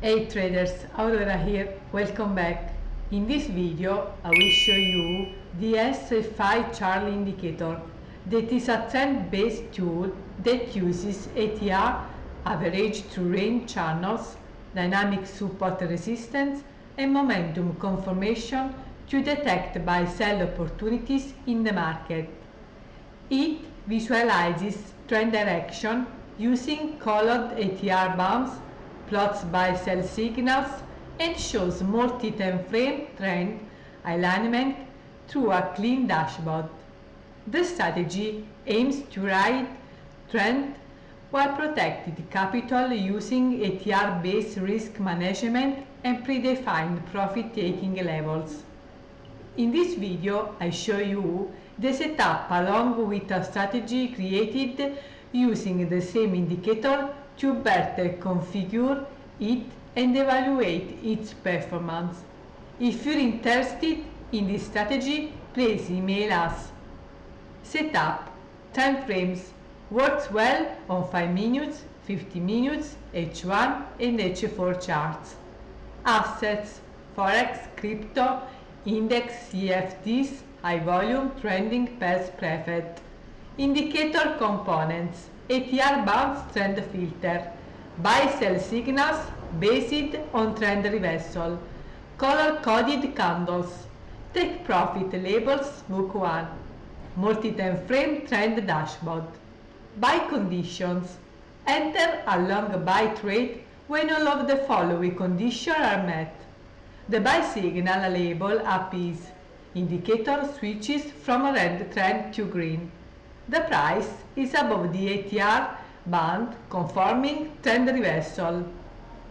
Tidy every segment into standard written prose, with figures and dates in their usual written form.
Hey traders, Aurora here, welcome back. In this video I will show you the SFI Charlie indicator that is a trend-based tool that uses ATR, average true range channels, dynamic support resistance and momentum confirmation to detect buy sell opportunities in the market. It visualizes trend direction using colored ATR bands, plots buy sell signals, and shows multi-timeframe trend alignment through a clean dashboard. The strategy aims to ride trend while protecting capital using ATR-based risk management and predefined profit-taking levels. In this video, I show you the setup along with a strategy created using the same indicator to better configure it and evaluate its performance. If you're interested in this strategy, please email us. Setup time frames works well on 5 minutes, 50 minutes, H1 and H4 charts. Assets, forex, crypto, index, CFDs, high volume, trending, pairs preferred. Indicator components, ATR bands trend filter, buy sell signals based on trend reversal, color coded candles, take profit labels book 1, multi-time frame trend dashboard. Buy conditions, enter a long buy trade when all of the following conditions are met. The buy signal label appears. Indicator switches from red trend to green. The price is above the ATR band confirming trend reversal.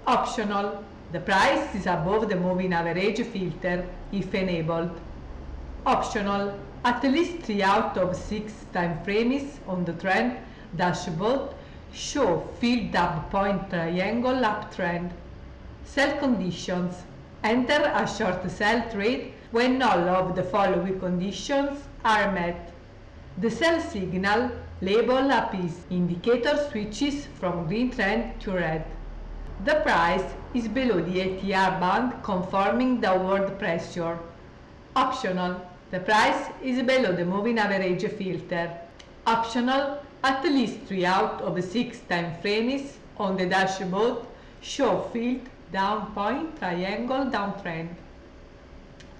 Optional. The price is above the moving average filter if enabled. Optional. At least 3 out of 6 time frames on the trend dashboard show filled up point triangle uptrend. Sell conditions. Enter a short sell trade when all of the following conditions are met. The sell signal label appears. Indicator switches from green trend to red. The price is below the ATR band confirming downward pressure. Optional. The price is below the moving average filter. Optional. At least 3 out of 6 time frames on the dashboard show filled down point triangle downtrend.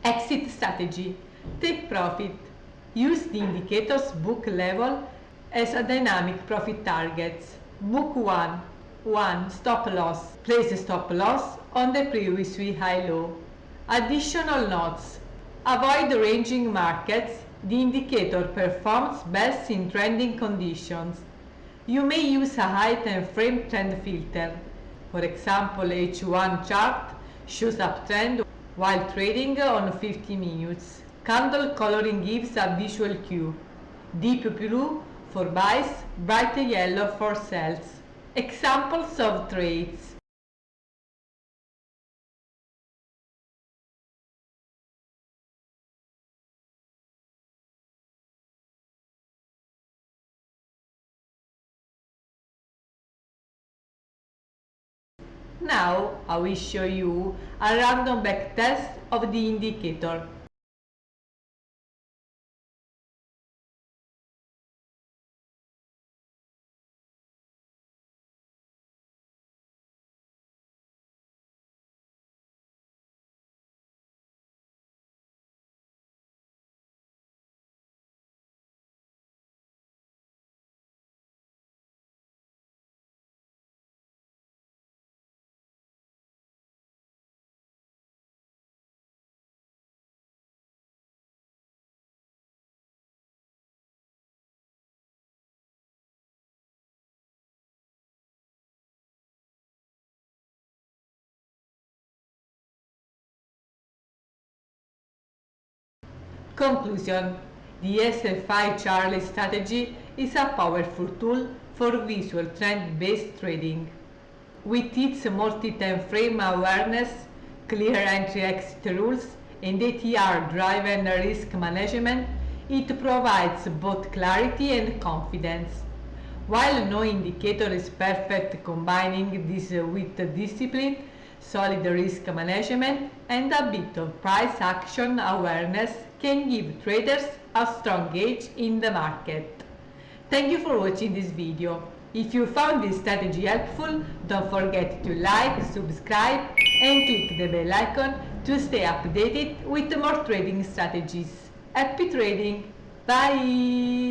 Exit strategy. Take profit. Use the indicator's book level as a dynamic profit target. Book 1 stop loss. Place a stop loss on the previous high low. Additional notes. Avoid ranging markets. The indicator performs best in trending conditions. You may use a high time frame trend filter. For example, H1 chart shows uptrend while trading on 50 minutes. Candle coloring gives a visual cue. Deep blue for buys, bright yellow for sells. Examples of trades. Now I will show you a random backtest of the indicator. Conclusion. The SFI Charlie strategy is a powerful tool for visual trend-based trading. With its multi-time frame awareness, clear entry-exit rules, and ATR-driven risk management, it provides both clarity and confidence. While no indicator is perfect combining this with discipline, Solid risk management and a bit of price action awareness can give traders a strong edge in the market. Thank you for watching this video. If you found this strategy helpful, don't forget to like, subscribe and click the bell icon to stay updated with more trading strategies. Happy trading! Bye!